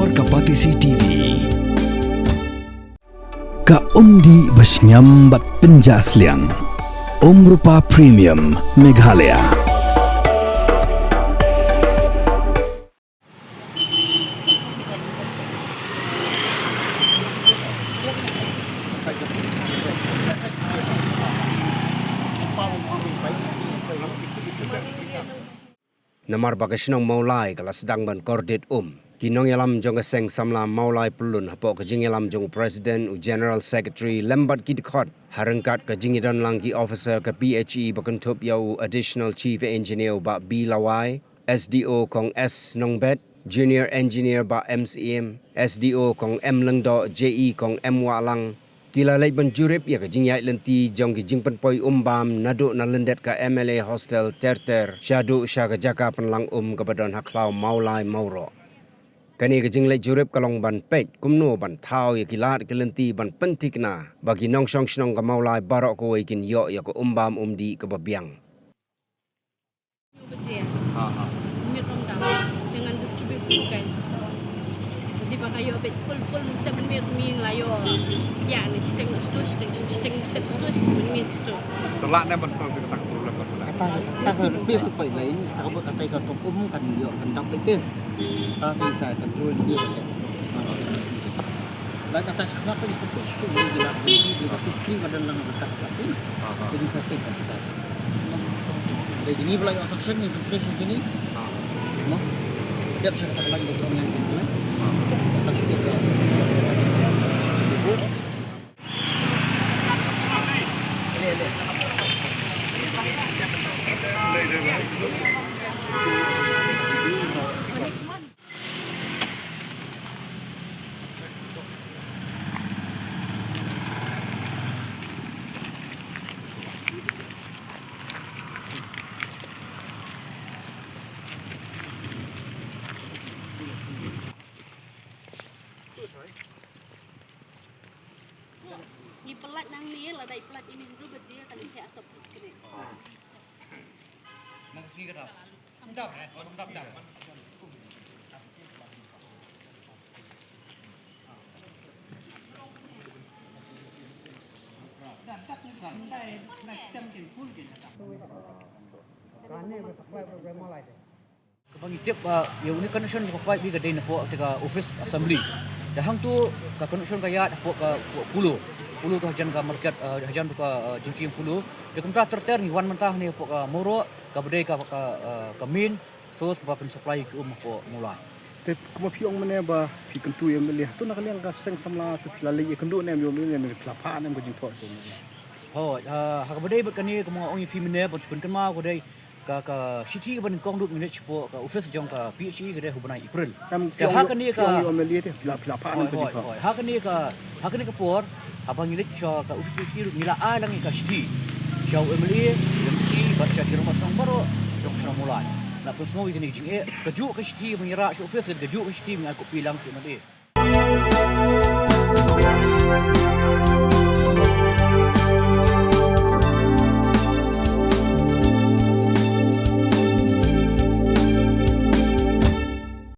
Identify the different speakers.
Speaker 1: Luar Kapatisi TV. Ka undi basnyam bat penjasliang. Rupa Premium Meghalaya.
Speaker 2: Namar bakasnong Mawlai kala Sdang ban Kordit Kinong yalam jong Seng Samla Mawlai pulun hapo kajing yalam jong President u General Secretary lembat kidkot harengkat kajing idan langki Ophisar ke PHE bakentup yau Additional Chief Engineer ba B Lawai, SDO kong S Nongbet, Junior Engineer ba MCM, SDO kong M Lengdo, JE kong M Walang. Kila Leit ban Jurip ya kajing yai lenti jong kijing penpoi bam naduk na lendet ka MLA Hostel Terter syadu sya kajaka penlang kebadan haklau Mawlai Mauro. Kani kajing Leit Jurip kalong ban pek kumno ban thau ya kilat kelenti ban pentikna bagi nong song snong ka Mawlai barok ko ikin yo ya ko bam di ke babiang.
Speaker 3: Dengan distribusi kan. Jadi pakai yo bet full mesti menir min layo. Ya ni sting step min sto.
Speaker 4: Tolak dah bersama kita tak perlu lepas tu.
Speaker 5: Kata lebih supaya lain, tak boleh kata kata hukum kan dia kan dapat itu. Tapi saya kontrol dia kan. Lain atas kenapa disebut itu dia di office free pada dalam letak tapi. Jadi saya kan kita. Jadi ini pula yang section ni information ini. No. Dia bisa kata lagi betul yang ini. Tak sudah.
Speaker 3: Ni pelat nang ni lah dai pelat ini dulu bejil tali ke atop kene.
Speaker 4: Nak segi ke dah? Dah, dah. Dan tak kan dai nak sampai full ke tak. Kane bersupply program Mawlai. Kebangi tip yang ini connection berapa bi kedai nak ke office assembly. Dah hang tu ke connection kaya nak ke pulau tu hajan ke market hajan tu ke jengking pulau. Dia kena terter ni wan mentah ni ke Moro ke bedai ke min source ke pen supply ke ke Mawlai.
Speaker 6: Tapi kuma piong mana ba pi kentu yang melihat tu nak liang ka Seng Samla tu lalai kendu nem yo melihat nem pelapa nem kajing thok so.
Speaker 4: Oh, hak bedai berkani ke mau ongi pi mene bon pen kema ko dai ka city ke ban kong dut minute po ka office jong ka PHE ke dai hubunai April.
Speaker 6: Tam
Speaker 4: hak ni ka
Speaker 6: yo melihat pelapa nem kajing thok.
Speaker 4: Hak ni ka por abang ngilit cho ka office PHE nila a lang ka city. Show Emily, MC bat sya kira pasang baro jong sana Mawlai. Nak pun semua ini jing kejuk ke city mengira office kejuk ke city mengaku pilang ke made.